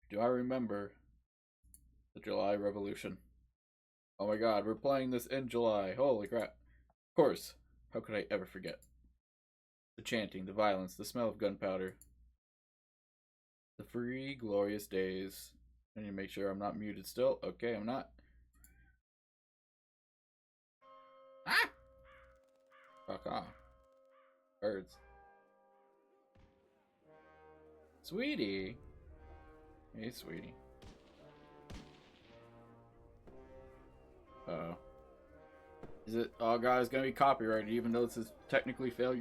Do I remember the July Revolution? Oh my god, we're playing this in July. Holy crap. Of course. How could I ever forget? The chanting, the violence, the smell of gunpowder. The free, glorious days. I need to make sure I'm not muted still. Okay, I'm not. Ah! Fuck off. Birds. Sweetie. Hey, sweetie. Uh-oh. Is it? Oh god, it's gonna be copyrighted, even though this is technically fair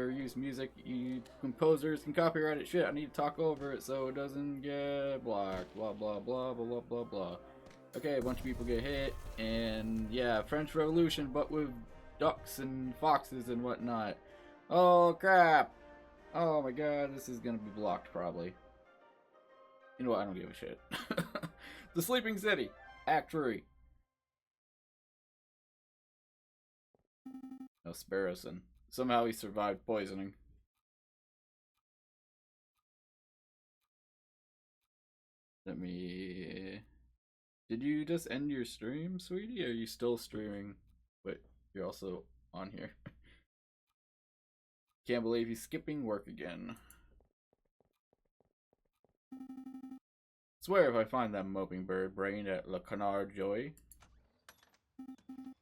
use music. You composers can copyright it. Shit, I need to talk over it so it doesn't get blocked. Blah blah blah blah blah blah blah. Okay, a bunch of people get hit, and yeah, French Revolution, but with ducks and foxes and whatnot. Oh crap! Oh my god, this is gonna be blocked probably. You know what? I don't give a shit. The Sleeping City, Act 3. No, Sparrowson. Somehow he survived poisoning. Let me... Did you just end your stream, sweetie? Or are you still streaming? But you're also on here. Can't believe he's skipping work again. Swear if I find that moping bird brained at Le Canard Joy.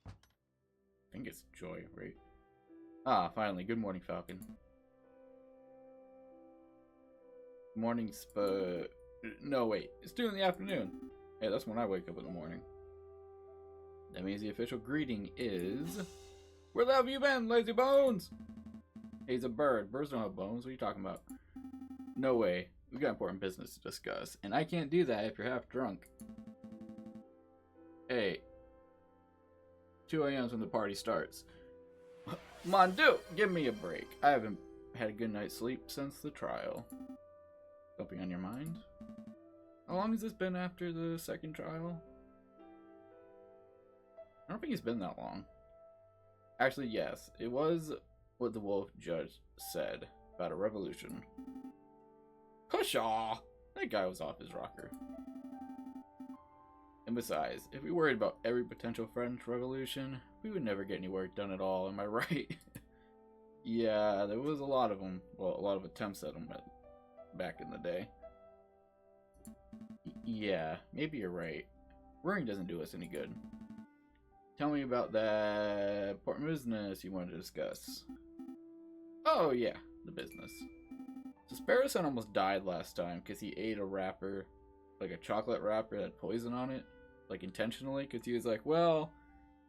I think it's Joy, right? Ah, finally. Good morning, Falcon. Morning No, wait. It's 2 in the afternoon. Hey, that's when I wake up in the morning. That means the official greeting is... Where the hell have you been, lazy bones? Hey, he's a bird. Birds don't have bones. What are you talking about? No way. We've got important business to discuss. And I can't do that if you're half drunk. Hey. 2 a.m. is when the party starts. Mon Dieu, give me a break. I haven't had a good night's sleep since the trial. Something on your mind? How long has this been after the second trial? I don't think it's been that long. Actually, yes. It was what the wolf judge said about a revolution. Pshaw! That guy was off his rocker. And besides, if we worried about every potential French revolution, we would never get any work done at all, am I right? Yeah, there was a lot of them. Well, a lot of attempts at them back in the day. Yeah, maybe you're right. Worrying doesn't do us any good. Tell me about that important business you wanted to discuss. Oh yeah, the business. So Sparrowson almost died last time because he ate a wrapper, like a chocolate wrapper that had poison on it, like intentionally, because he was like, well,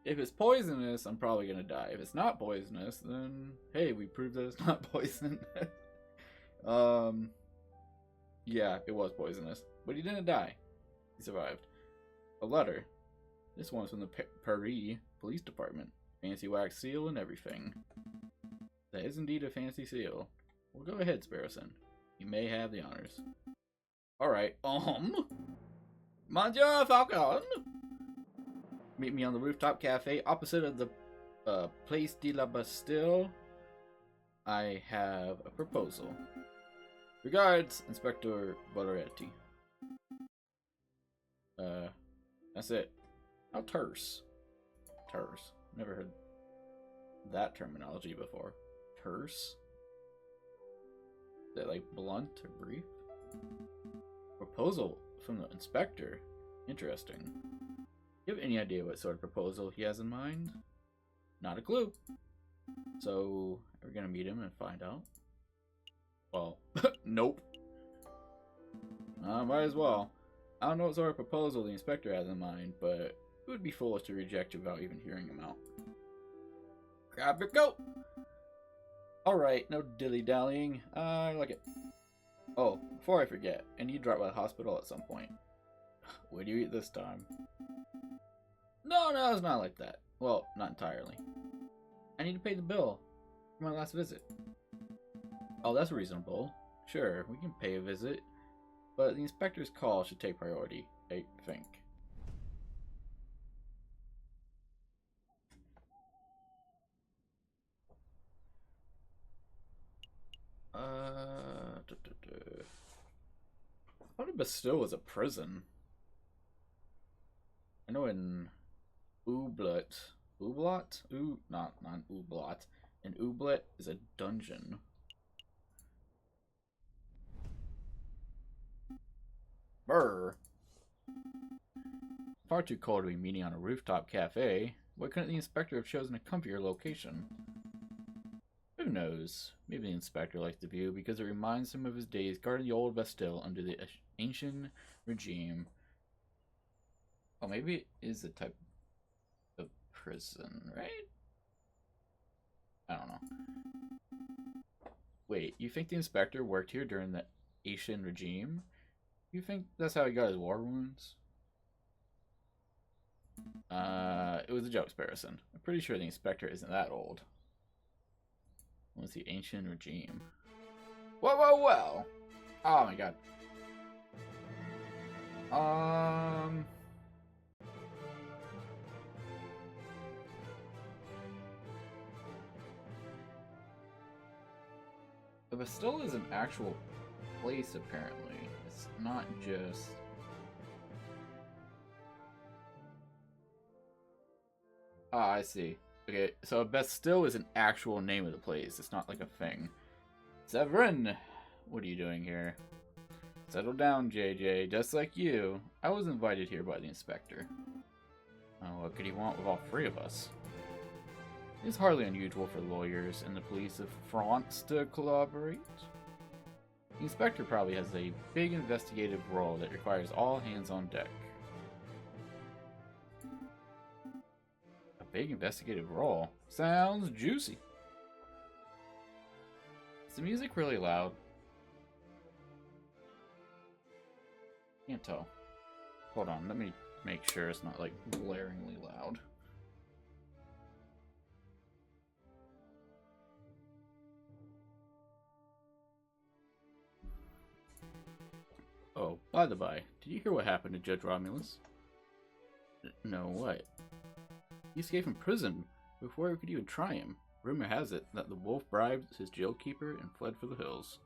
if it's poisonous, I'm probably gonna die. If it's not poisonous, then hey, we proved that it's not poison. Yeah, it was poisonous, but he didn't die. He survived. A letter. This one's from the Paris Police Department. Fancy wax seal and everything. That is indeed a fancy seal. Well, go ahead, Sparrowson. You may have the honors. Alright, Monsieur Falcon! Meet me on the rooftop cafe opposite of the Place de la Bastille. I have a proposal. Regards, Inspector Valeretti. That's it. How terse. Terse. Never heard that terminology before. Terse? Is that like blunt or brief? Proposal from the inspector. Interesting. Do you have any idea what sort of proposal he has in mind? Not a clue. So, are we gonna meet him and find out? Well, nope. Might as well. I don't know what sort of proposal the inspector has in mind, but it would be foolish to reject it without even hearing him out. Grab your coat! Alright, no dilly-dallying. I like it. Oh, before I forget, I need to drop by the hospital at some point. Where do you eat this time? No, it's not like that. Well, not entirely. I need to pay the bill for my last visit. Oh, that's reasonable. Sure, we can pay a visit. But the inspector's call should take priority, I think. thought a Bastille was a prison. I know in Ublot, not Ublot, an Ublet is a dungeon. Brr. Far too cold to be meeting on a rooftop cafe. Why couldn't the inspector have chosen a comfier location? Who knows? Maybe the inspector likes the view because it reminds him of his days guarding the old Bastille under the ancient regime. Oh, maybe it is a type of prison, right? I don't know. Wait, you think the inspector worked here during the Asian regime? You think that's how he got his war wounds? It was a joke, Sparrowson. I'm pretty sure the inspector isn't that old. What's the ancient regime? Whoa, whoa, whoa! Oh my god. The Bastille is an actual place, apparently. It's not just... Ah, I see. Okay, so a Bastille is an actual name of the place. It's not like a thing. Severin! What are you doing here? Settle down, JJ. Just like you, I was invited here by the inspector. Oh, what could he want with all three of us? It's hardly unusual for lawyers and the police of France to collaborate. The inspector probably has a big investigative role that requires all hands on deck. A big investigative role? Sounds juicy. Is the music really loud? Can't tell. Hold on, let me make sure it's not like blaringly loud. Oh, by the by, did you hear what happened to Judge Romulus? No, what? He escaped from prison before we could even try him. Rumor has it that the wolf bribed his jailkeeper and fled for the hills.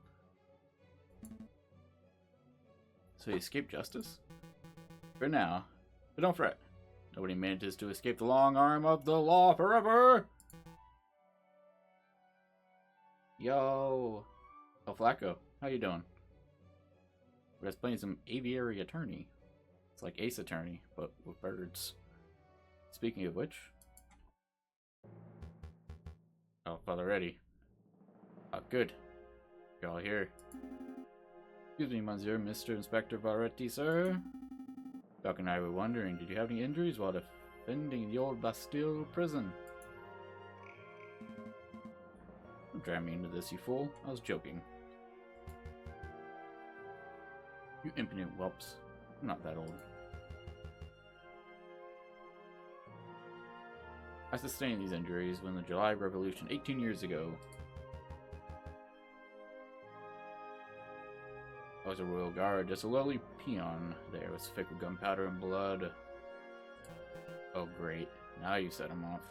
So he escaped justice? For now. But don't fret. Nobody manages to escape the long arm of the law forever! Yo! Oh, Flacco, how you doing? We're just playing some Aviary Attorney. It's like Ace Attorney, but with birds. Speaking of which... Oh, Father Ready. Oh, good. You're all here. Excuse me, Monsieur, Mr. Inspector Varetti, sir. Doc and I were wondering, did you have any injuries while defending the old Bastille prison? Don't drag me into this, you fool. I was joking. You impudent whelps. I'm not that old. I sustained these injuries when the July Revolution 18 years ago. I was a royal guard, just a lowly peon. There was thick with gunpowder and blood. Oh great, now you set him off.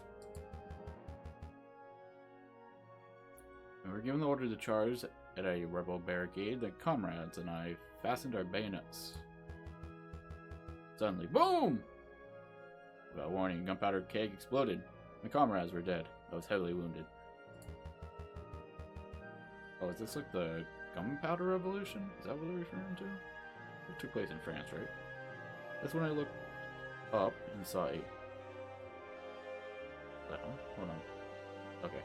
We were given the order to charge at a rebel barricade. The comrades and I fastened our bayonets. Suddenly, boom! Without warning, a gunpowder keg exploded. My comrades were dead. I was heavily wounded. Oh, is this like the gunpowder revolution? Is that what they're referring to? It took place in France, right? That's when I looked up and saw a... Hold on. Okay.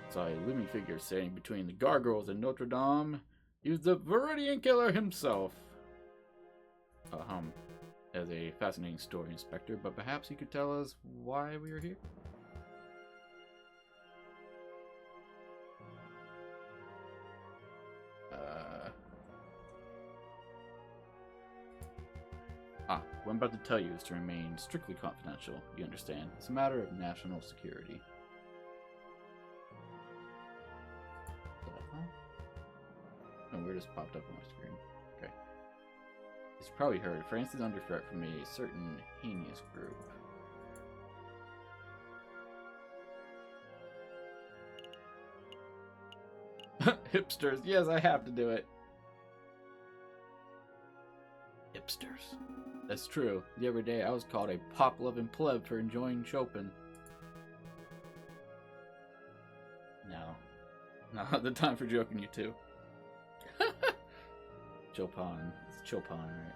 Saw a looming figure standing between the gargoyles and Notre Dame. He was the Viridian Killer himself. As a fascinating story, Inspector, but perhaps you could tell us why we are here? What I'm about to tell you is to remain strictly confidential, you understand? It's a matter of national security. Oh, weird just popped up on my screen. Okay. As you probably heard, France is under threat from a certain heinous group. Hipsters, yes, I have to do it. Hipsters. That's true. The other day I was called a pop-loving pleb for enjoying Chopin. No. Not the time for joking, you two. Chopin. It's Chopin, right?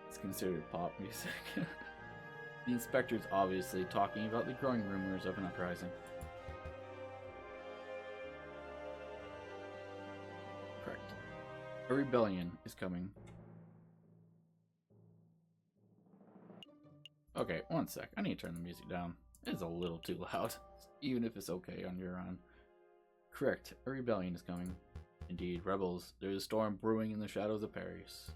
It's considered pop music. The inspector's obviously talking about the growing rumors of an uprising. Correct. A rebellion is coming. Okay, one sec. I need to turn the music down. It's a little too loud, even if it's okay on your end. Correct. A rebellion is coming. Indeed, rebels. There's a storm brewing in the shadows of Paris.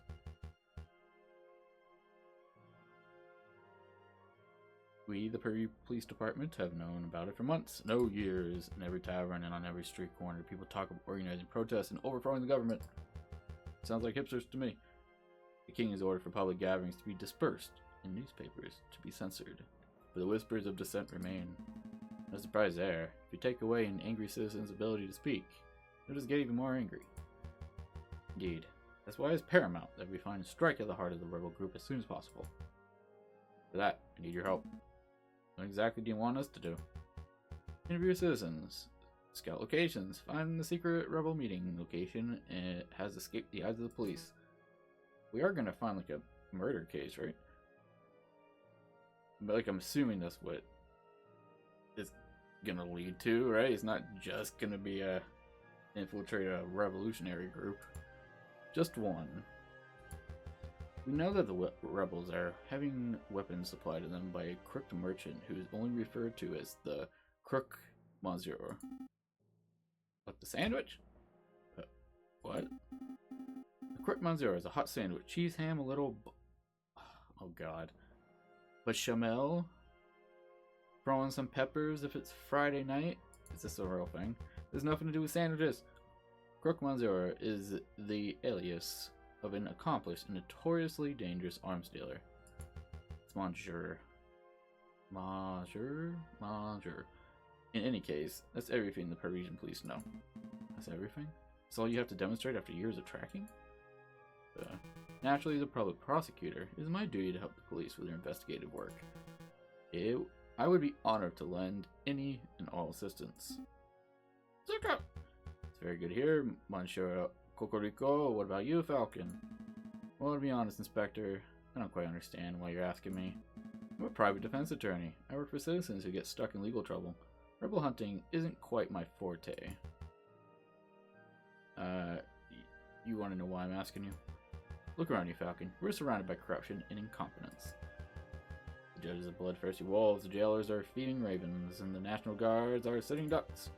We, the Paris Police Department, have known about it for months, no years. In every tavern and on every street corner, people talk of organizing protests and overthrowing the government. Sounds like hipsters to me. The king has ordered for public gatherings to be dispersed and newspapers to be censored, but the whispers of dissent remain. No surprise there. If you take away an angry citizen's ability to speak, they'll just get even more angry. Indeed. That's why it's paramount that we find a strike at the heart of the rebel group as soon as possible. For that, I need your help. What exactly do you want us to do? Interview citizens, scout locations, find the secret rebel meeting location, and it has escaped the eyes of the police. We are gonna find like a murder case, right? But like I'm assuming that's what it's gonna lead to, right? It's not just gonna be infiltrate a revolutionary group. Just one. We know that the rebels are having weapons supplied to them by a crooked merchant who is only referred to as the Crook Monsieur. What, the sandwich? What? The Crook Monsieur is a hot sandwich, cheese, ham, a little... oh god. Bechamel? Throw in some peppers if it's Friday night? Is this a real thing? There's nothing to do with sandwiches. Crook Monsieur is the alias of an accomplished and notoriously dangerous arms dealer. It's Monsieur. In any case, that's everything the Parisian police know. That's everything? That's all you have to demonstrate after years of tracking? Naturally, as a public prosecutor, it is my duty to help the police with their investigative work. I would be honored to lend any and all assistance. Zuka! It's very good here, Monsieur Cocorico. What about you, Falcon? Well, to be honest, Inspector, I don't quite understand why you're asking me. I'm a private defense attorney. I work for citizens who get stuck in legal trouble. Rebel hunting isn't quite my forte. You want to know why I'm asking you? Look around you, Falcon. We're surrounded by corruption and incompetence. The judges are bloodthirsty wolves, the jailers are feeding ravens, and the National Guards are sitting ducks.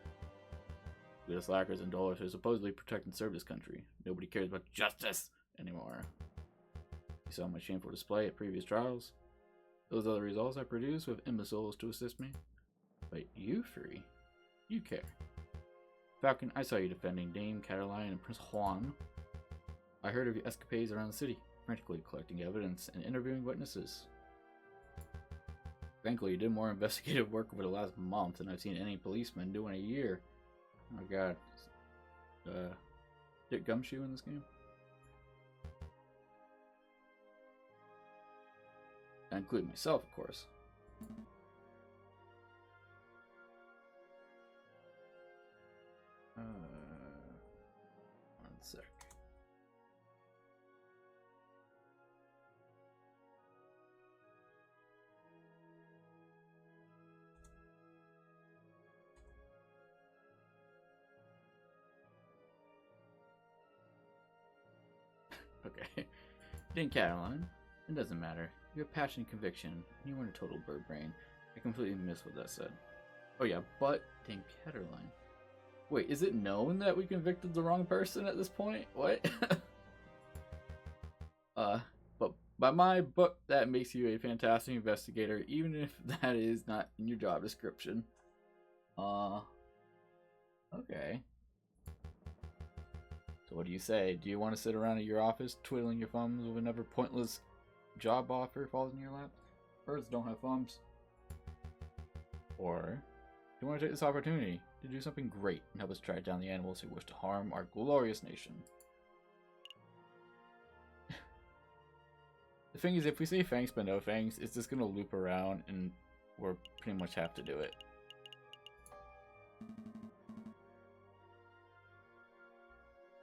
We're the slackers and dullers who supposedly protect and serve this country. Nobody cares about justice anymore. You saw my shameful display at previous trials. Those are the results I produce with imbeciles to assist me. But you three, you care. Falcon, I saw you defending Dame Cataline and Prince Juan. I heard of your escapades around the city, frantically collecting evidence and interviewing witnesses. Thankfully, you did more investigative work over the last month than I've seen any policeman do in a year. Oh god. Dick Gumshoe in this game? I include myself, of course. One sec. Okay. Dame Cataline, it doesn't matter. You have passion and conviction, and you weren't a total bird brain. I completely missed what that said. Oh yeah, but Dame Cataline. Wait, is it known that we convicted the wrong person at this point? What? But by my book, that makes you a fantastic investigator, even if that is not in your job description. Okay. So what do you say? Do you want to sit around at your office twiddling your thumbs with another pointless job offer falls in your lap? Birds don't have thumbs. Or do you want to take this opportunity to do something great and help us track down the animals who wish to harm our glorious nation? The thing is, if we say thanks but no thanks, it's just gonna loop around and we'll pretty much have to do it.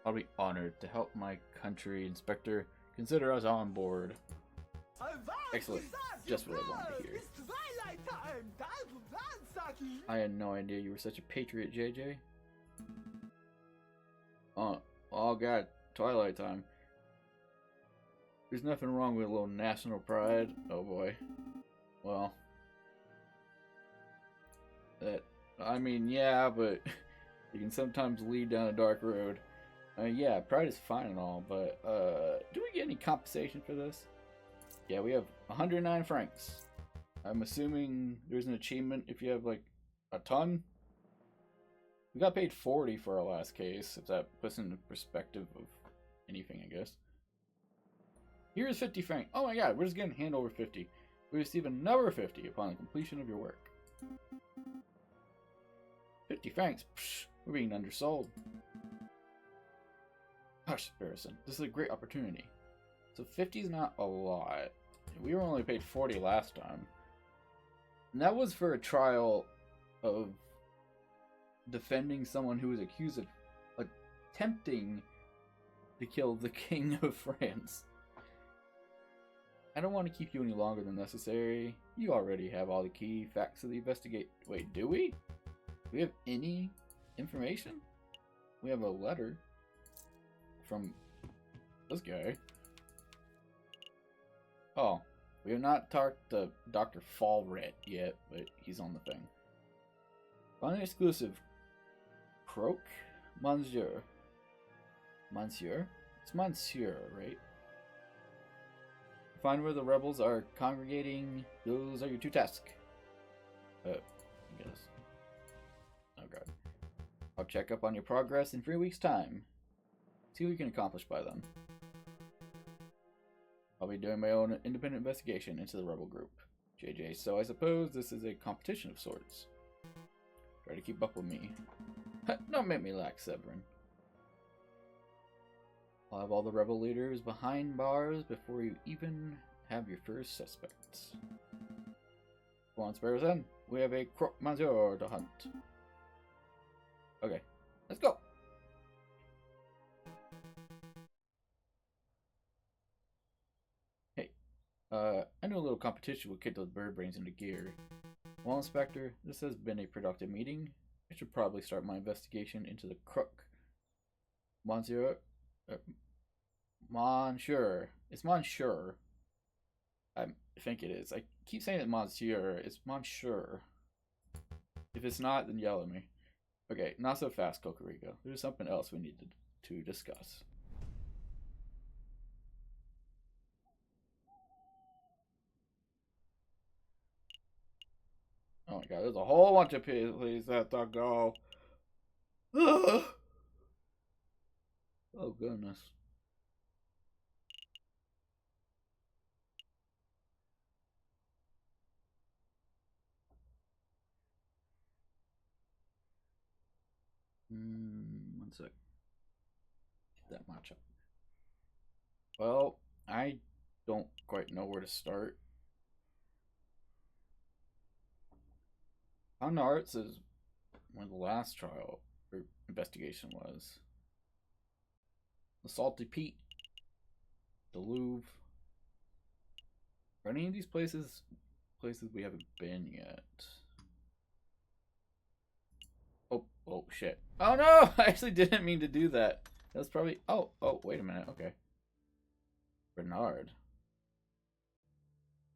I'll be honored to help my country. Inspector, consider us on board. Excellent. Just what I wanted to hear. I had no idea you were such a patriot, JJ. Oh god, Twilight time. There's nothing wrong with a little national pride. Oh boy. Well. I mean, yeah, but you can sometimes lead down a dark road. Yeah, pride is fine and all, but, do we get any compensation for this? Yeah, we have 109 francs. I'm assuming there's an achievement if you have, like, a ton? We got paid 40 for our last case, if that puts into perspective of anything, I guess. Here's 50 francs. Oh my god, we're just getting hand over 50. We receive another 50 upon the completion of your work. 50 francs? Psh, we're being undersold. Hush, Barrison. This is a great opportunity. So 50 is not a lot. We were only paid 40 last time. And that was for a trial of defending someone who was accused of attempting to kill the King of France. I don't want to keep you any longer than necessary. You already have all the key facts of the investigate. Wait, do we? Do we have any information? We have a letter from this guy. Oh, we have not talked to Dr. Fallret yet, but he's on the thing. Find an exclusive. Croak? Monsieur. Monsieur? It's Monsieur, right? Find where the rebels are congregating. Those are your two tasks. I guess. Oh god. I'll check up on your progress in 3 weeks' time. See what we can accomplish by then. I'll be doing my own independent investigation into the rebel group. JJ, so I suppose this is a competition of sorts. Try to keep up with me. Don't make me laugh, Severin. I'll have all the rebel leaders behind bars before you even have your first suspects. Go on, Sparrowson. We have a croque monsieur to hunt. Okay, let's go. Hey, I knew a little competition would kick those bird brains into gear. Well, Inspector, this has been a productive meeting. I should probably start my investigation into the crook. Monsieur. Monsieur. It's Monsieur. I think it is. I keep saying it Monsieur. It's Monsieur. If it's not, then yell at me. Okay, not so fast, Cocorico. There's something else we need to discuss. Oh my god, there's a whole bunch of places that to go. Oh goodness. One sec. Get that matchup. Well, I don't quite know where to start. On the arts is when the last trial or investigation was. The Salty Pete, the Louvre. Are any of these places we haven't been yet? Oh shit. Oh no! I actually didn't mean to do that. That's probably oh, wait a minute, okay. Bernard.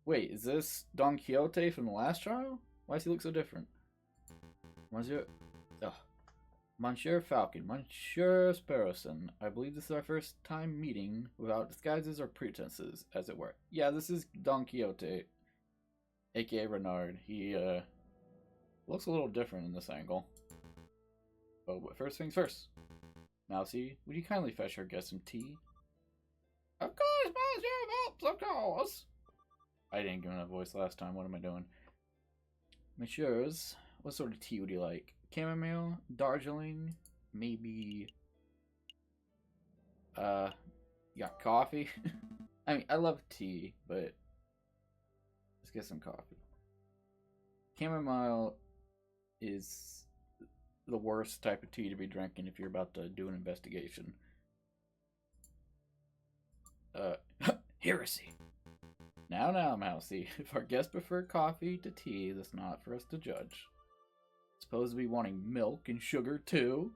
Wait, is this Don Quixote from the last trial? Why does he look so different? Monsieur Falcon, Monsieur Sparrowson, I believe this is our first time meeting without disguises or pretenses, as it were. Yeah, this is Don Quixote, aka Renard. He, looks a little different in this angle. Oh, but first things first. Mousy, would you kindly fetch our guest some tea? Of course, Monsieur Phelps, of course! I didn't give him a voice last time, what am I doing? Messieurs, what sort of tea would you like? Chamomile? Darjeeling? Maybe... you got coffee? I mean, I love tea, but let's get some coffee. Chamomile is the worst type of tea to be drinking if you're about to do an investigation. Heresy. Now, Mousy. If our guests prefer coffee to tea, that's not for us to judge. Supposed to be wanting milk and sugar, too?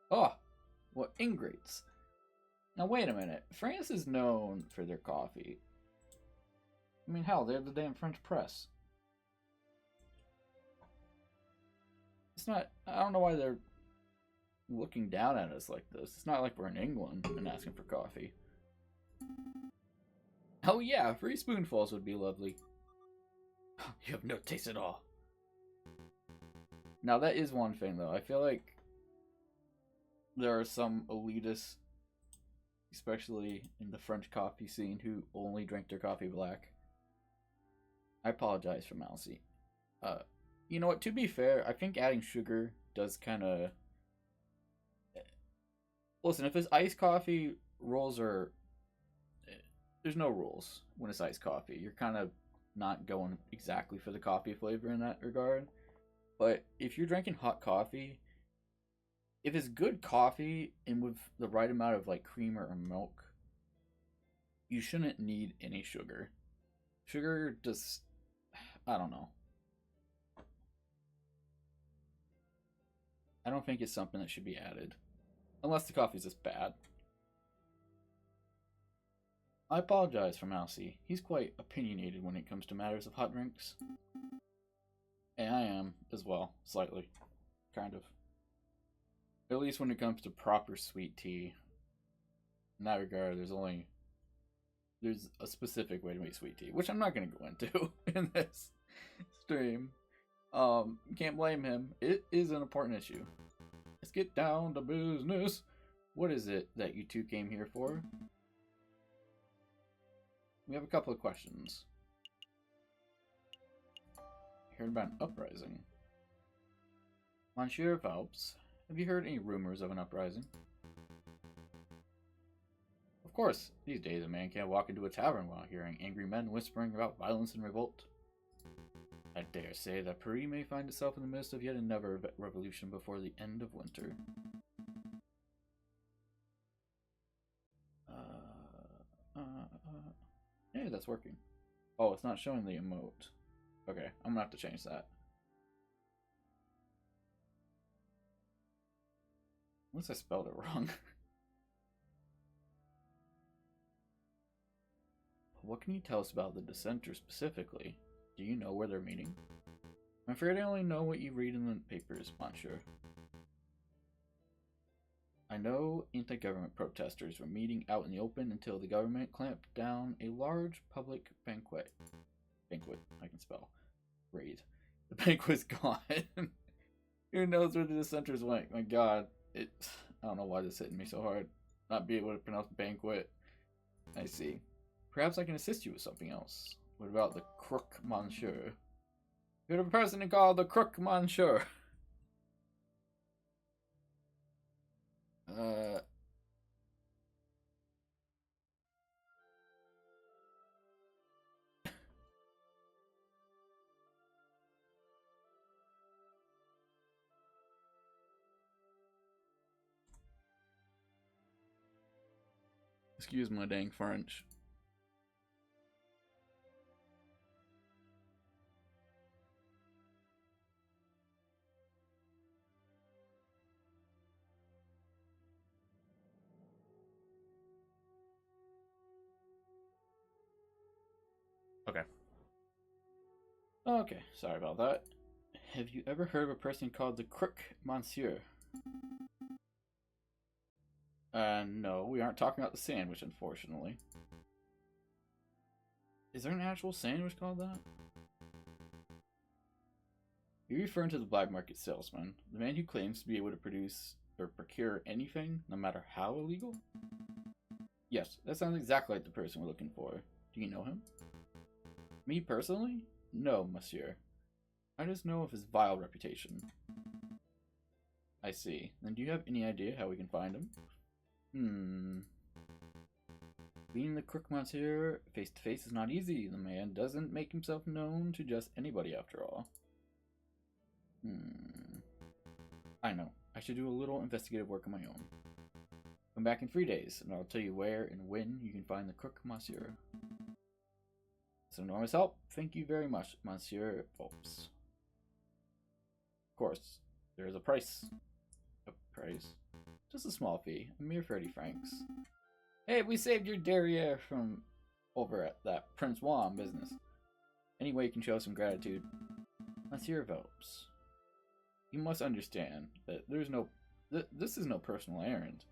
Oh, what ingrates. Now, wait a minute. France is known for their coffee. I mean, hell, they're the damn French press. It's not... I don't know why they're looking down at us like this. It's not like we're in England and asking for coffee. Oh yeah, 3 spoonfuls would be lovely. You have no taste at all. Now that is one thing though. I feel like there are some elitists, especially in the French coffee scene, who only drink their coffee black. I apologize for Mousy. You know what, to be fair, I think adding sugar does kind of... Listen, if it's iced coffee, rules are... There's no rules when it's iced coffee. You're kind of not going exactly for the coffee flavor in that regard. But if you're drinking hot coffee, if it's good coffee and with the right amount of like creamer or milk, you shouldn't need any sugar. Sugar just, I don't know. I don't think it's something that should be added. Unless the coffee's just bad. I apologize for Mousy. He's quite opinionated when it comes to matters of hot drinks. And I am, as well, slightly. Kind of. At least when it comes to proper sweet tea. In that regard, there's a specific way to make sweet tea, which I'm not going to go into in this stream. Can't blame him. It is an important issue. Let's get down to business. What is it that you two came here for? We have a couple of questions. Heard about an uprising. Monsieur of Alps, have you heard any rumors of an uprising? Of course, these days a man can't walk into a tavern without hearing angry men whispering about violence and revolt. I dare say that Paris may find itself in the midst of yet another revolution before the end of winter. Hey, that's working. Oh, it's not showing the emote. Okay, I'm gonna have to change that. Unless I spelled it wrong. What can you tell us about the dissenters specifically? Do you know where they're meeting? I'm afraid I only know what you read in the papers, Monsieur. I know anti-government protesters were meeting out in the open until the government clamped down a large public banquet. Banquet, I can spell. Raid. The banquet's gone. Who knows where the dissenters went? My god. I don't know why this hitting me so hard. Not be able to pronounce banquet. I see. Perhaps I can assist you with something else. What about the crook monsieur? You're the person called the crook monsieur. Excuse my dang French. Okay. Okay, sorry about that. Have you ever heard of a person called the crook monsieur? No, we aren't talking about the sandwich, unfortunately. Is there an actual sandwich called that? You're referring to the black market salesman, the man who claims to be able to produce or procure anything, no matter how illegal? Yes, that sounds exactly like the person we're looking for. Do you know him? Me personally? No, monsieur. I just know of his vile reputation. I see. Then do you have any idea how we can find him? Being the crook monsieur face to face is not easy. The man doesn't make himself known to just anybody after all. I know. I should do a little investigative work on my own. Come back in 3 days, and I'll tell you where and when you can find the crook monsieur. It's an enormous help. Thank you very much, Monsieur Phelps. Of course, there is a price. A price? Just a small fee. A mere 30 francs. Hey, we saved your derriere from over at that Prince Juan business. Any way you can show some gratitude. Monsieur Phelps, you must understand that this is no personal errand.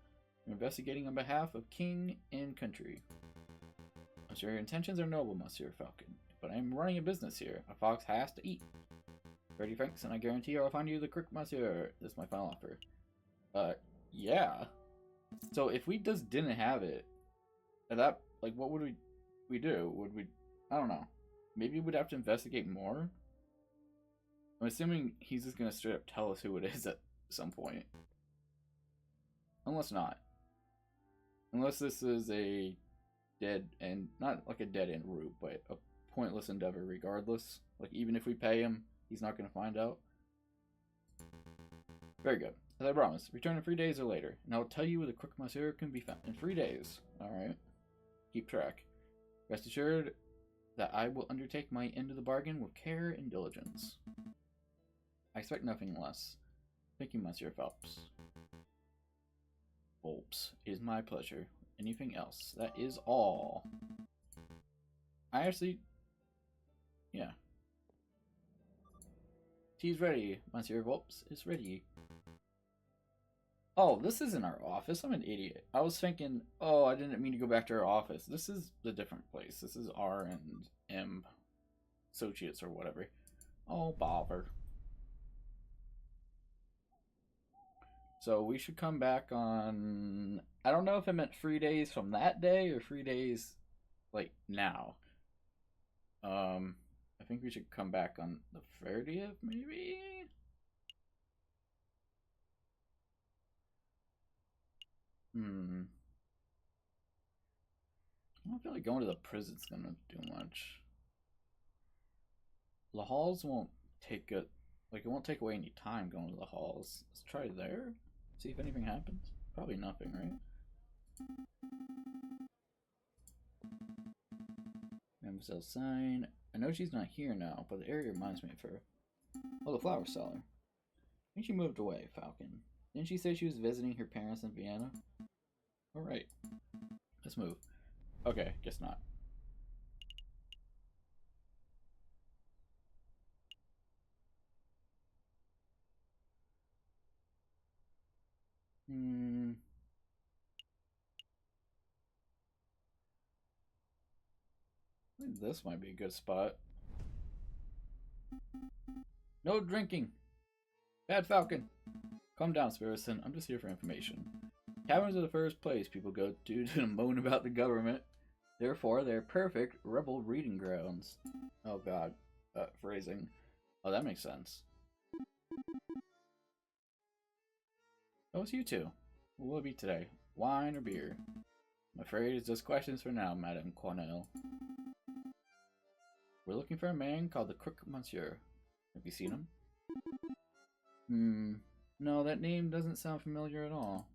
We're investigating on behalf of king and country. I'm sure your intentions are noble, Monsieur Falcon, but I'm running a business here. A fox has to eat. 30 francs, and I guarantee I'll find you the crook, Monsieur. This is my final offer. Yeah. So if we just didn't have it, what would we do? Would we, I don't know. Maybe we'd have to investigate more? I'm assuming he's just gonna straight up tell us who it is at some point. Unless not. Unless this is a dead end, not like a dead end route, but a pointless endeavor regardless. Like, even if we pay him, he's not gonna find out. Very good. As I promised, return in 3 days or later, and I'll tell you where the crook monsieur can be found. In 3 days. Alright. Keep track. Rest assured that I will undertake my end of the bargain with care and diligence. I expect nothing less. Thank you, Monsieur Phelps. Phelps, it is my pleasure. Anything else? That is all. I actually... Yeah. Tea's ready, Monsieur Phelps. It's ready. Oh, this isn't our office. I'm an idiot. I was thinking, oh, I didn't mean to go back to our office. This is a different place. This is R and M Associates or whatever. Oh, bother. So we should come back on... I don't know if it meant 3 days from that day or 3 days, like, now. I think we should come back on the 30th, maybe? I don't feel like going to the prison's gonna do much. The halls won't take it. Like, it won't take away any time going to the halls. Let's try there. See if anything happens. Probably nothing, right? Mademoiselle sign. I know she's not here now, but the area reminds me of her. Oh, the flower seller. I think she moved away, Falcon. Didn't she say she was visiting her parents in Vienna? Alright. Let's move. Okay, guess not. I think this might be a good spot. No drinking! Bad Falcon! Calm down, Spirison. I'm just here for information. Taverns are the first place people go to moan about the government. Therefore, they're perfect rebel breeding grounds. Oh god. Phrasing. Oh, that makes sense. Oh, it's you two. What will it be today? Wine or beer? I'm afraid it's just questions for now, Madame Cornell. We're looking for a man called the Crook Monsieur. Have you seen him? No, that name doesn't sound familiar at all.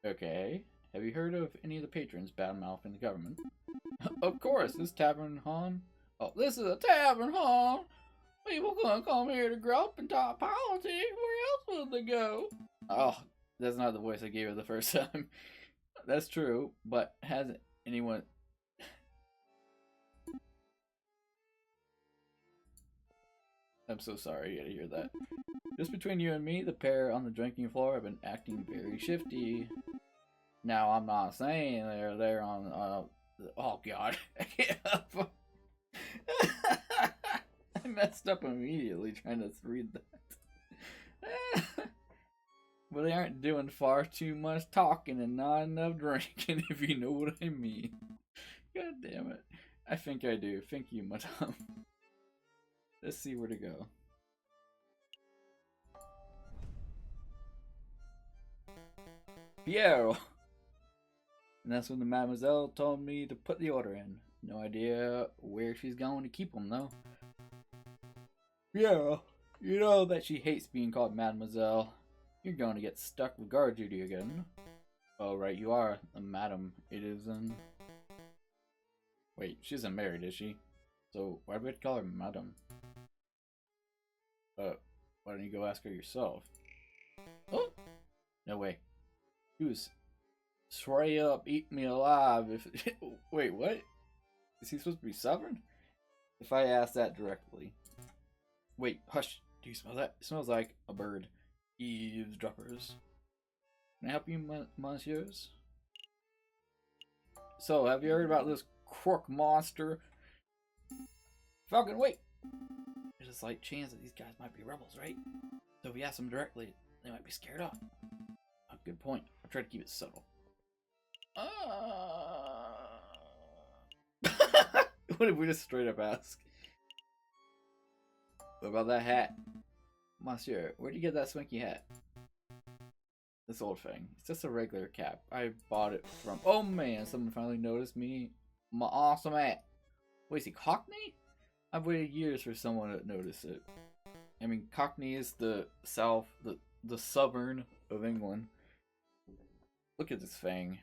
Okay. Have you heard of any of the patrons bad-mouthing the government? Of course, this tavern, hon. Oh, this is a tavern, hon. People gonna come here to grope and talk politics. Where else would they go? Oh, that's not the voice I gave her the first time. That's true, but hasn't anyone... I'm so sorry you had to hear that. Just between you and me, the pair on the drinking floor have been acting very shifty. Now, I'm not saying they're there on, oh god, I can't help. I messed up immediately trying to read that. But they aren't doing far too much talking and not enough drinking, if you know what I mean. God damn it. I think I do. Thank you, madame. Let's see where to go. Piero! And that's when the mademoiselle told me to put the order in. No idea where she's going to keep them, though. Yeah, you know that she hates being called mademoiselle. You're going to get stuck with guard duty again. Oh, right, you are a madam. It is, Wait, she isn't married, is she? So, why do we have to call her madam? Why don't you go ask her yourself? Oh! No way. She was straight up eat me alive if... Wait, what? Is he supposed to be stubborn? If I ask that directly. Wait, hush. Do you smell that? It smells like a bird. Eavesdroppers. Can I help you, monsieurs? So, have you heard about this crook monster? Falcon, wait! There's a slight chance that these guys might be rebels, right? So if we ask them directly, they might be scared off. Oh, good point. I'll try to keep it subtle. What if we just straight up ask? What about that hat? Monsieur, where'd you get that swanky hat? This old thing. It's just a regular cap. I bought it from... Oh man, someone finally noticed me. My awesome hat. Wait, is he Cockney? I've waited years for someone to notice it. I mean, Cockney is the south, the southern of England. Look at this thing.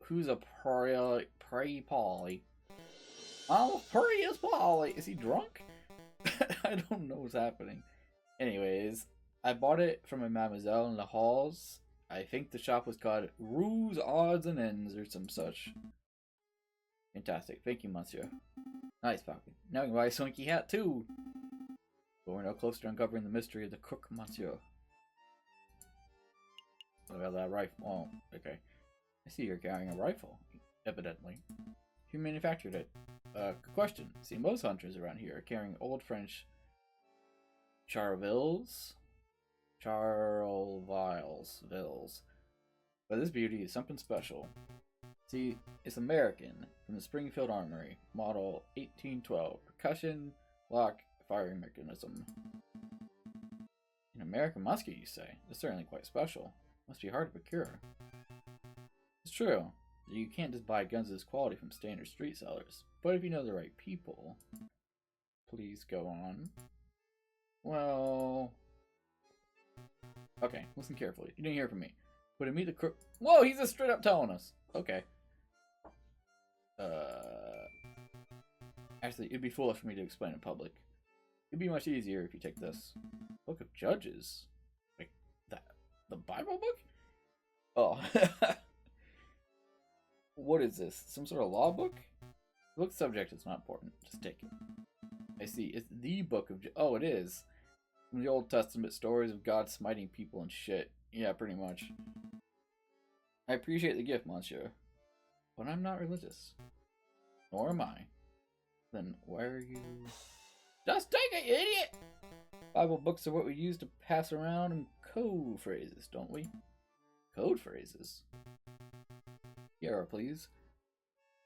Who's a prey Polly? Oh, pretty as Polly. Is he drunk? I don't know what's happening. Anyways, I bought it from a mademoiselle in the halls. I think the shop was called Ruse Odds and Ends or some such. Fantastic. Thank you, monsieur. Nice, Falcon. Now you can buy a swanky hat, too. But we're no closer to uncovering the mystery of the crook, monsieur. What about that rifle? Oh, okay. I see you're carrying a rifle, evidently. Who manufactured it? Good question. See, most hunters around here are carrying old French Charlevilles. But this beauty is something special. See, it's American, from the Springfield Armory, model 1812, percussion, lock, firing mechanism. An American musket, you say? That's certainly quite special. Must be hard to procure. It's true. You can't just buy guns of this quality from standard street sellers. But if you know the right people... Please go on. Well... Okay, listen carefully. You didn't hear from me. But to meet the crook... Whoa, he's just straight up telling us. Okay. Actually, it'd be foolish for me to explain in public. It'd be much easier if you take this. Book of Judges? Like, that... The Bible book? Oh. What is this? Some sort of law book? The book subject is not important. Just take it. I see. It's the book of... Oh, it is. From the Old Testament stories of God smiting people and shit. Yeah, pretty much. I appreciate the gift, monsieur. But I'm not religious. Nor am I. Then why are you... Just take it, you idiot! Bible books are what we use to pass around in code phrases, don't we? Code phrases? Yeah, please.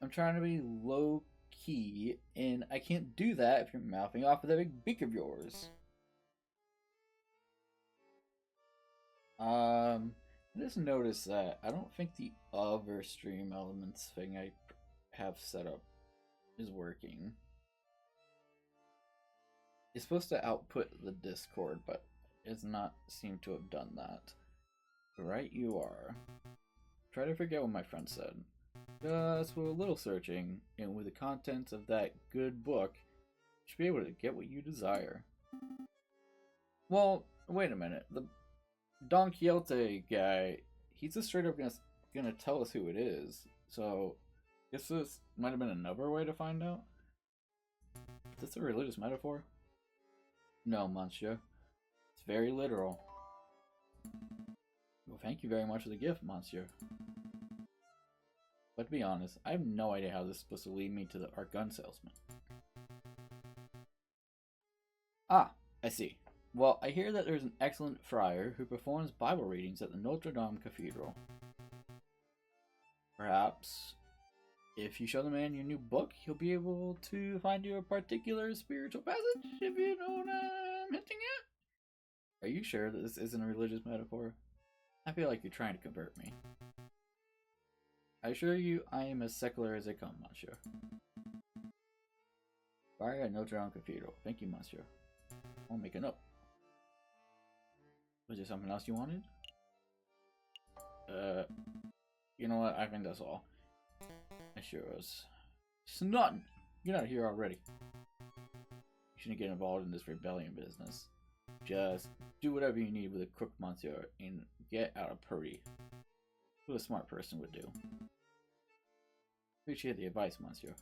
I'm trying to be low-key, and I can't do that if you're mouthing off with that big beak of yours. I just noticed that I don't think the other stream elements thing I have set up is working. It's supposed to output the Discord, but it does not seem to have done that. Right you are. Try to forget what my friend said. Just with a little searching, and with the contents of that good book, you should be able to get what you desire. Well, wait a minute. The Don Quixote guy, he's just straight up gonna tell us who it is. So, I guess this might have been another way to find out. Is this a religious metaphor? No, monsieur. It's very literal. Well, thank you very much for the gift, monsieur. But to be honest, I have no idea how this is supposed to lead me to our gun salesman. Ah, I see. Well, I hear that there's an excellent friar who performs Bible readings at the Notre Dame Cathedral. Perhaps, if you show the man your new book, he'll be able to find you a particular spiritual passage, if you know what I'm hinting at. Are you sure that this isn't a religious metaphor? I feel like you're trying to convert me. I assure you, I am as secular as they come, monsieur. Fire at Notre Dame Cathedral. Thank you, monsieur. I'll make a note. Was there something else you wanted? You know what? I think that's all. I sure was. It's nothing. You're not here already. You shouldn't get involved in this rebellion business. Just do whatever you need with a crook, monsieur, and get out of Purdy. What a smart person would do. Appreciate the advice, monsieur.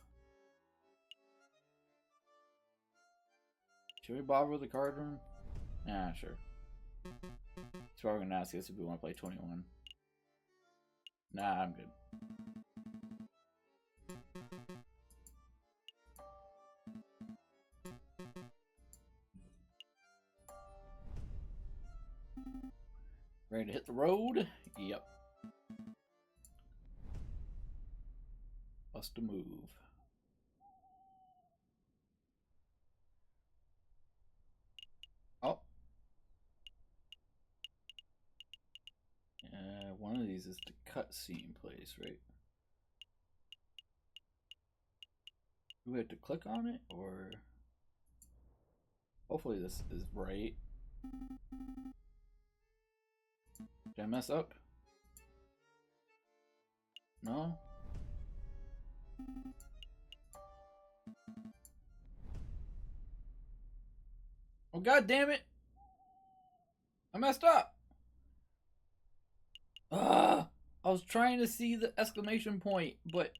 Should we bother with the card room? Nah, sure. He's probably gonna ask us if we want to play 21. Nah, I'm good. Ready to hit the road? Yep. Bust a move. Oh. One of these is the cutscene place, right? Do we have to click on it, or... Hopefully this is right. Did I mess up? No? Oh, god damn it! I messed up! I was trying to see the exclamation point, but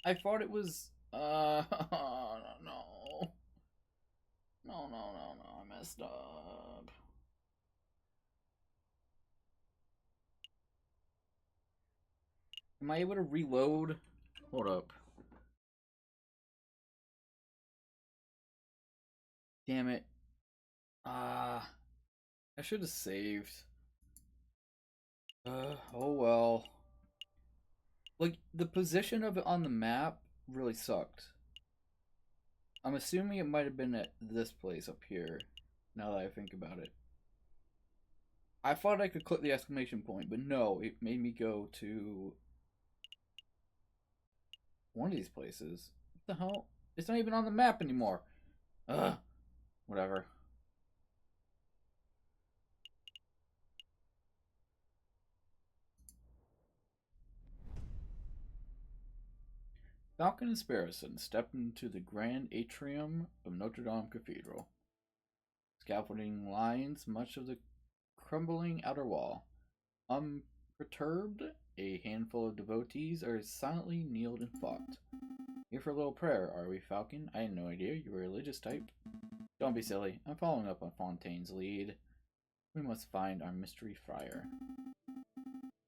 I thought it was, no. No, I messed up. Am I able to reload? Hold up. Damn it. I should have saved. Oh well. Like, the position of it on the map really sucked. I'm assuming it might have been at this place up here, now that I think about it. I thought I could click the exclamation point, but no, it made me go to one of these places. What the hell? It's not even on the map anymore. Whatever. Falcon and Sparrowson stepped into the grand atrium of Notre Dame Cathedral. Scaffolding lines much of the crumbling outer wall. Unperturbed, a handful of devotees are silently kneeled and fought. Here for a little prayer, are we, Falcon? I had no idea you were a religious type. Don't be silly. I'm following up on Fontaine's lead. We must find our mystery friar.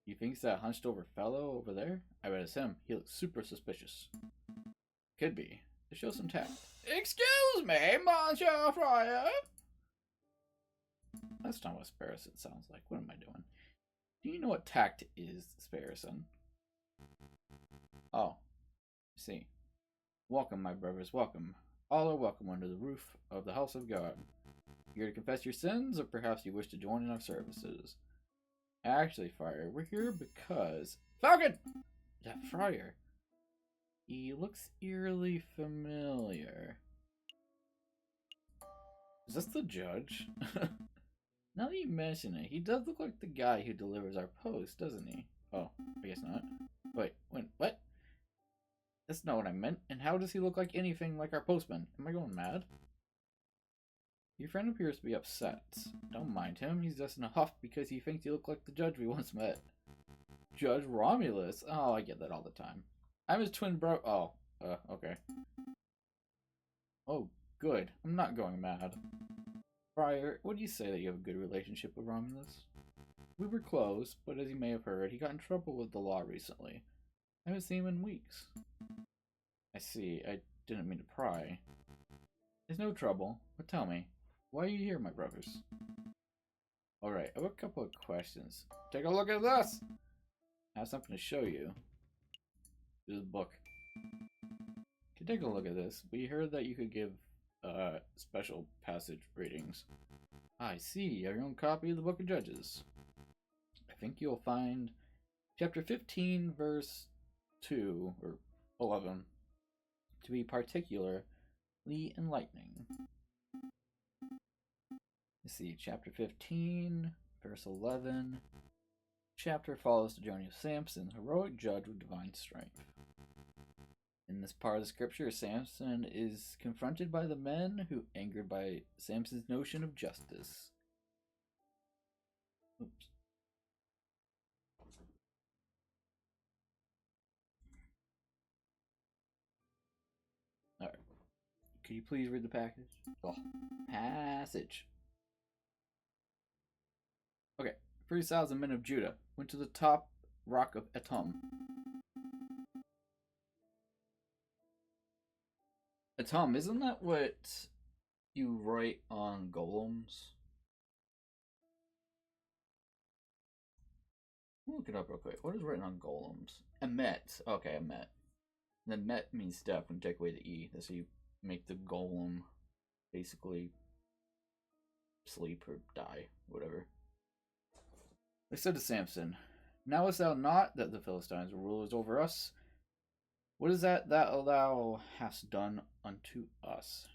You think it's that hunched over fellow over there? I bet it's him. He looks super suspicious. Could be. To show some tact. Excuse me, Monsieur Friar! That's not what Sparrowson sounds like. What am I doing? Do you know what tact is, Sparrowson? Oh. I see. Welcome, my brothers, welcome. All are welcome under the roof of the house of God. Here to confess your sins, or perhaps you wish to join in our services? Actually, Friar, we're here because... Falcon! That Friar. He looks eerily familiar. Is this the judge? Now that you mention it, he does look like the guy who delivers our post, doesn't he? Oh, I guess not. Wait, what? That's not what I meant. And how does he look like anything like our postman? Am I going mad? Your friend appears to be upset. Don't mind him. He's just in a huff because he thinks you look like the judge we once met. Judge Romulus? Oh, I get that all the time. I'm his twin bro- oh, okay. Oh, good. I'm not going mad. Friar, would you say that you have a good relationship with Romulus? We were close, but as you may have heard, he got in trouble with the law recently. I haven't seen him in weeks. I see. I didn't mean to pry. There's no trouble, but tell me, why are you here, my brothers? Alright, I have a couple of questions. Take a look at this! I have something to show you. This is a book. You take a look at this. We heard that you could give special passage ratings. I see. You have your own copy of the Book of Judges. I think you'll find chapter 15, verse 2 or 11 to be particularly enlightening. Let's see, chapter 15, verse 11. Chapter follows the journey of Samson, heroic judge with divine strength. In this part of the scripture, Samson is confronted by the men who, angered by Samson's notion of justice. Oops. Alright. Could you please read the package? Oh, passage. Okay. 3,000 men of Judah went to the top rock of Etam. Etam, isn't that what you write on golems? I'll look it up real quick. What is written on golems? Emet. Okay, Emet. The met means step when you take away the E. That's how you make the golem basically sleep or die, whatever. They said to Samson, "Now wist thou not that the Philistines were rulers over us? What is that thou hast done unto us?"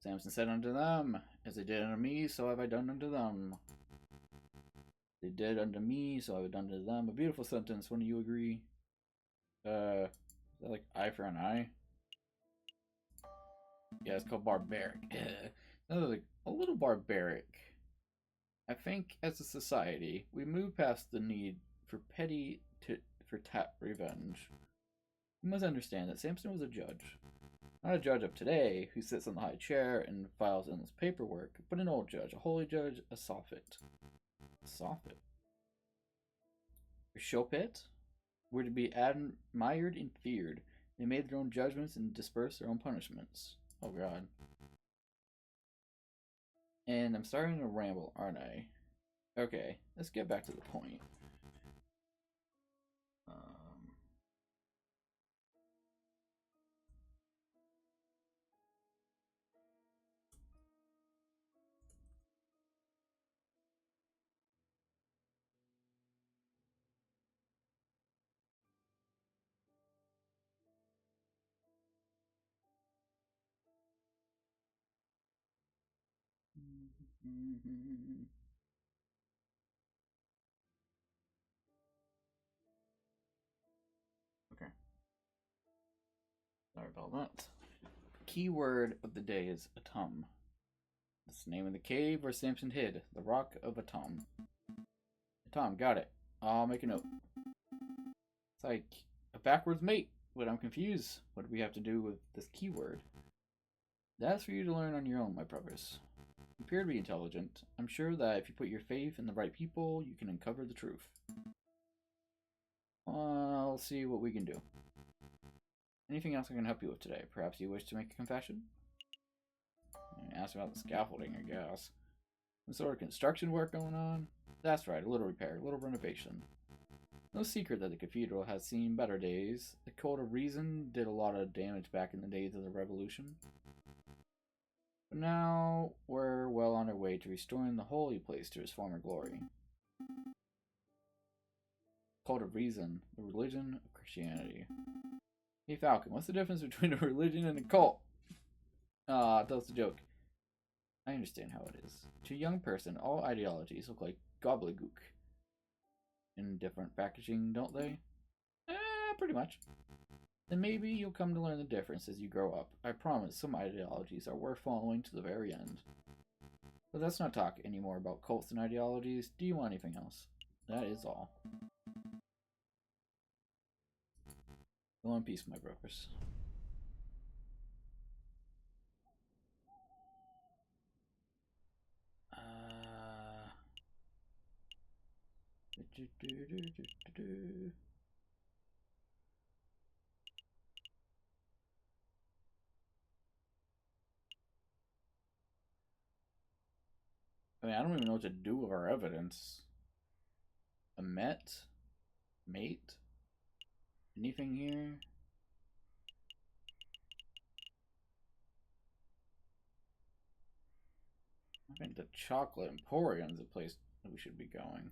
Samson said unto them, "As they did unto me, so have I done unto them. They did unto me, so have I done unto them." A beautiful sentence, wouldn't you agree? Is that like eye for an eye? Yeah, it's called barbaric. That was like a little barbaric. I think as a society, we move past the need for revenge. You must understand that Samson was a judge. Not a judge of today who sits on the high chair and files endless paperwork, but an old judge, a holy judge, a sophit. A sophit. A shopit were to be admired and feared. They made their own judgments and dispersed their own punishments. Oh god. And I'm starting to ramble, aren't I? Okay, let's get back to the point. Okay. Sorry about that. Keyword of the day is Atum. That's the name of the cave where Samson hid, the rock of Atum. Atum, got it. I'll make a note. It's like a backwards mate, but I'm confused. What do we have to do with this keyword? That's for you to learn on your own, my brothers. You appear to be intelligent. I'm sure that if you put your faith in the right people, you can uncover the truth. I'll see what we can do. Anything else I can help you with today? Perhaps you wish to make a confession? Ask about the scaffolding, I guess. Some sort of construction work going on? That's right, a little repair, a little renovation. No secret that the cathedral has seen better days. The Code of Reason did a lot of damage back in the days of the Revolution. But now we're well on our way to restoring the holy place to its former glory. Cult of Reason, the religion of Christianity. Hey Falcon, what's the difference between a religion and a cult? Ah, that's a joke. I understand how it is. To a young person, all ideologies look like gobbledygook. In different packaging, don't they? Pretty much. Then maybe you'll come to learn the difference as you grow up. I promise some ideologies are worth following to the very end. But let's not talk anymore about cults and ideologies. Do you want anything else? That is all. Go in peace, my brokers. I mean, I don't even know what to do with our evidence. A mate? Anything here? I think the Chocolate Emporium is the place that we should be going.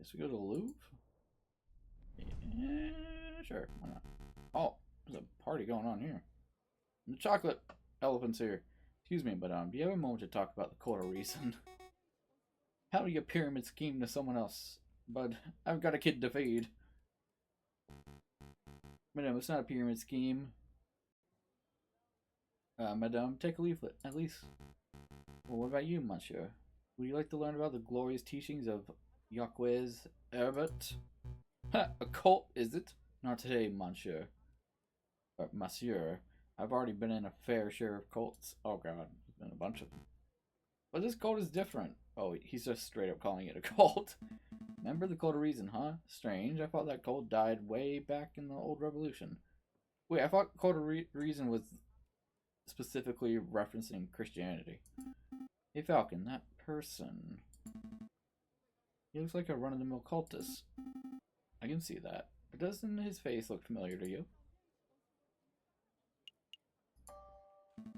Guess we go to the Louvre? Yeah, sure, why not? Oh, there's a party going on here. The chocolate elephant's here. Excuse me, but do you have a moment to talk about the code of reason? How do you pyramid scheme to someone else? But I've got a kid to feed. Madame, it's not a pyramid scheme. Madame, take a leaflet, at least. Well, what about you, monsieur? Would you like to learn about the glorious teachings of Jacques Herbert? Ha! A cult, is it? Not today, monsieur. Monsieur. I've already been in a fair share of cults. Oh god, there's been a bunch of them. But this cult is different. Oh, he's just straight up calling it a cult. Remember the cult of reason, huh? Strange. I thought that cult died way back in the old revolution. Wait, I thought cult of reason was specifically referencing Christianity. Hey Falcon, that person. He looks like a run-of-the-mill cultist. I can see that. But doesn't his face look familiar to you?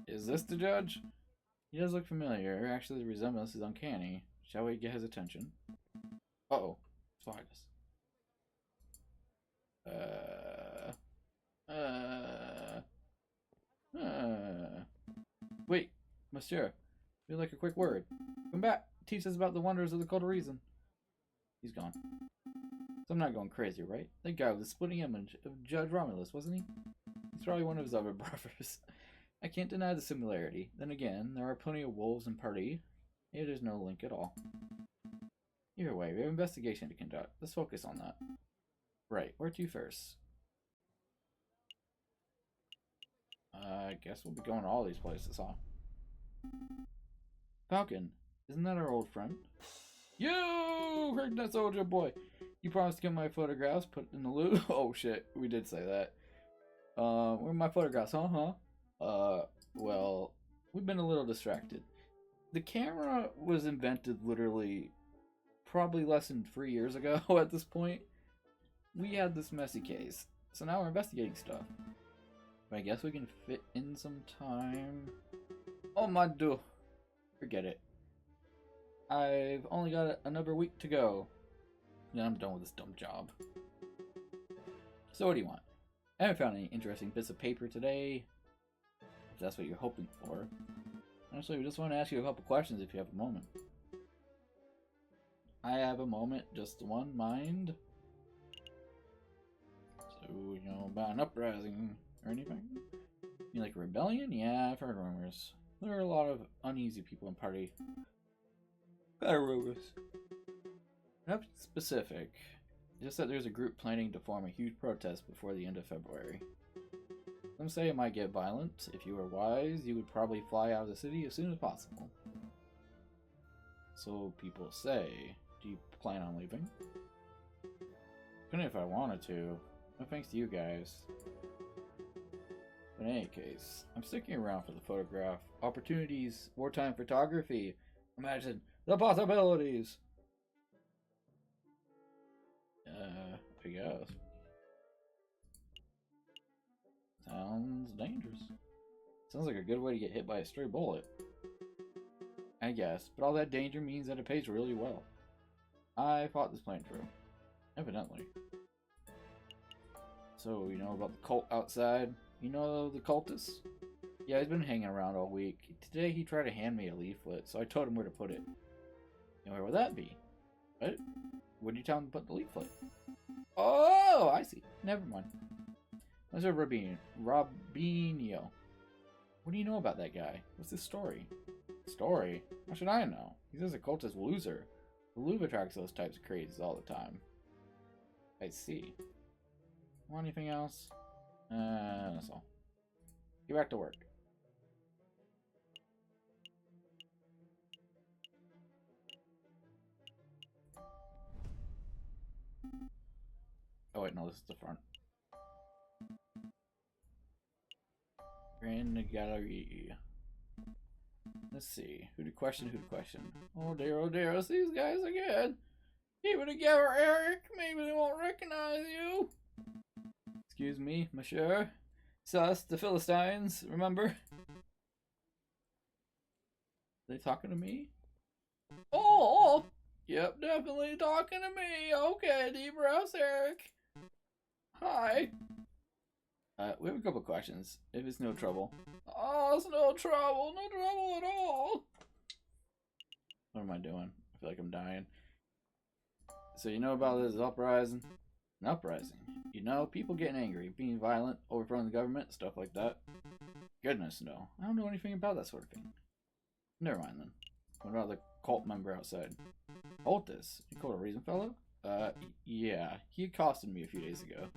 Is this the judge? He does look familiar. Actually, the resemblance is uncanny. Shall we get his attention? Uh-oh. Spiders. Wait, monsieur. We'd like a quick word. Come back. Teach us about the wonders of the cult of reason. He's gone. So I'm not going crazy, right? That guy was a splitting image of Judge Romulus, wasn't he? He's probably one of his other brothers. I can't deny the similarity. Then again, there are plenty of wolves in party. Maybe there's no link at all. Either way, we have an investigation to conduct. Let's focus on that. Right, where to first? I guess we'll be going to all these places, huh? Falcon, isn't that our old friend? You heard that, soldier boy. You promised to get my photographs put in the loop. Oh shit, we did say that. Where are my photographs, huh? Well, we've been a little distracted. The camera was invented literally probably less than 3 years ago at this point. We had this messy case, so now we're investigating stuff. But I guess we can fit in some time. Oh my dude. Forget it. I've only got another week to go. Then I'm done with this dumb job. So what do you want? I haven't found any interesting bits of paper today. If that's what you're hoping for. Honestly, we just want to ask you a couple questions if you have a moment. I have a moment, just one, mind. So, you know, about an uprising or anything? You like a rebellion? Yeah, I've heard rumors. There are a lot of uneasy people in party. Rumors. Nothing specific. Just that there's a group planning to form a huge protest before the end of February. Some say it might get violent. If you were wise, you would probably fly out of the city as soon as possible. So people say. Do you plan on leaving? Couldn't if I wanted to. No thanks to you guys. But in any case, I'm sticking around for the photograph. Opportunities, wartime photography. Imagine the possibilities. I guess. Sounds dangerous. Sounds like a good way to get hit by a stray bullet. I guess, but all that danger means that it pays really well. I thought this plan through. Evidently. So, you know about the cult outside? You know the cultist? Yeah, he's been hanging around all week. Today he tried to hand me a leaflet, so I told him where to put it. And where would that be? What? Where did you tell him to put the leaflet? Oh, I see. Never mind. What's a Robinho? What do you know about that guy? What's his story? Story? How should I know? He's just a cultist loser. The Louvre attracts those types of crazes all the time. I see. Want anything else? That's all. Get back to work. Oh wait, no, this is the front. Grand gallery. Let's see. Who to question? Oh dear, it's these guys again. Keep it together, Eric. Maybe they won't recognize you. Excuse me, monsieur. Sus, the Philistines, remember? Are they talking to me? Oh! Yep, definitely talking to me. Okay, deep breaths, Eric. Hi. We have a couple questions, if it's no trouble. Oh, it's no trouble. No trouble at all. What am I doing? I feel like I'm dying. So you know about this uprising? An uprising? You know, people getting angry, being violent, overthrowing the government, stuff like that? Goodness, no. I don't know anything about that sort of thing. Never mind then. What about the cult member outside? Cultist? You called a reason fellow? Yeah. He accosted me a few days ago.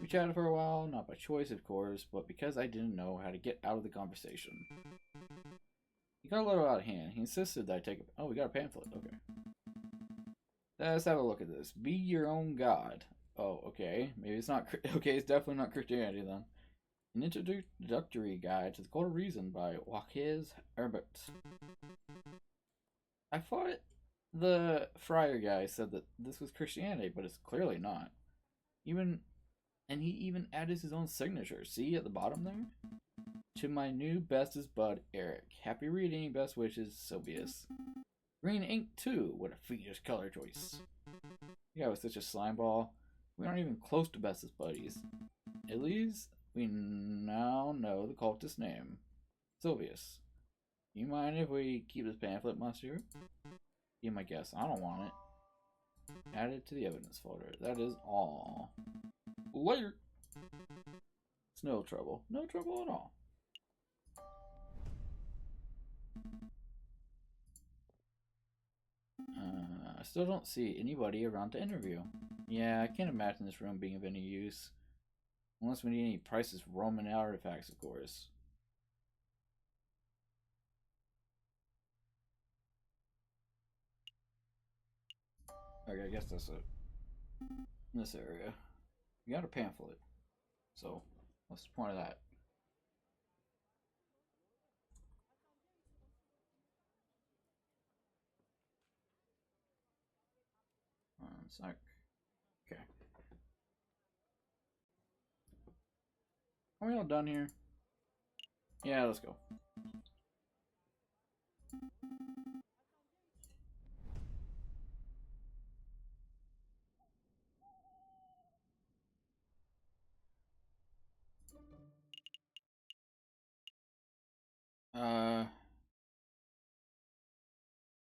We chatted for a while, not by choice, of course, but because I didn't know how to get out of the conversation. He got a little out of hand. He insisted that I take a... Oh, we got a pamphlet. Okay. Let's have a look at this. Be your own god. Oh, okay. Maybe it's not... Okay, it's definitely not Christianity, then. An introductory guide to the cult of reason by Joachim Herbert. I thought the friar guy said that this was Christianity, but it's clearly not. And he even added his own signature. See at the bottom there? To my new bestest bud, Eric. Happy reading, best wishes, Sylvius. Green ink too. What a fetus color choice. Yeah, with such a slime ball, we aren't even close to bestest buddies. At least we now know the cultist's name. Sylvius. You mind if we keep this pamphlet, monsieur? Be my guess. I don't want it. Add it to the evidence folder. That is all. Later. It's no trouble. No trouble at all. I still don't see anybody around to interview. Yeah, I can't imagine this room being of any use. Unless we need any priceless Roman artifacts, of course. Okay, I guess that's it. In this area. We got a pamphlet. So, what's the point of that? One sec. Okay. Are we all done here? Yeah, let's go.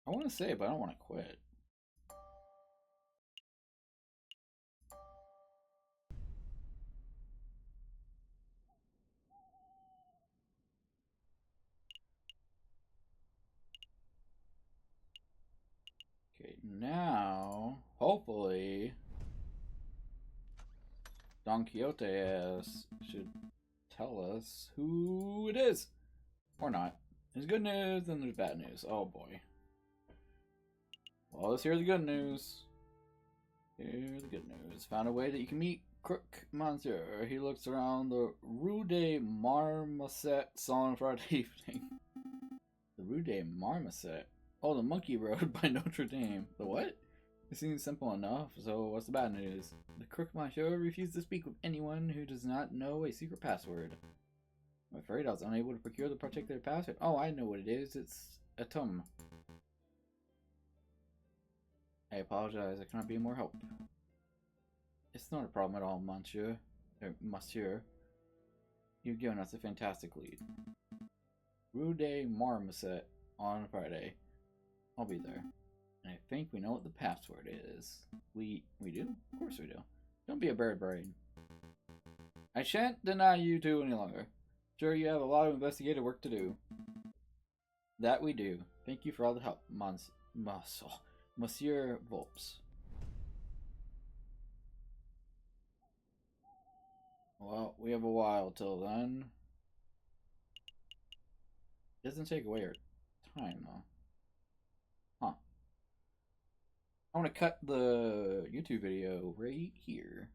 I want to say it, but I don't want to quit. Okay, now, hopefully, Don Quixote should tell us who it is. Or not. There's good news, and there's bad news. Oh boy. Well, let's hear the good news. Here's the good news. Found a way that you can meet Crook Monsieur. He looks around the Rue de Marmoset on Friday evening. The Rue de Marmoset? Oh, the Monkey Road by Notre Dame. The what? It seems simple enough, so what's the bad news? The Crook Monsieur refused to speak with anyone who does not know a secret password. I'm afraid I was unable to procure the particular password. Oh, I know what it is. It's a tum. I apologize. I cannot be of more help. It's not a problem at all, monsieur. Monsieur. You've given us a fantastic lead. Rue de Marmoset on Friday. I'll be there. And I think we know what the password is. We do? Of course we do. Don't be a bird brain. I shan't deny you two any longer. Sure, you have a lot of investigative work to do. That we do. Thank you for all the help, Monsieur Volps. Well, we have a while till then. It doesn't take away our time, though. Huh. I want to cut the YouTube video right here.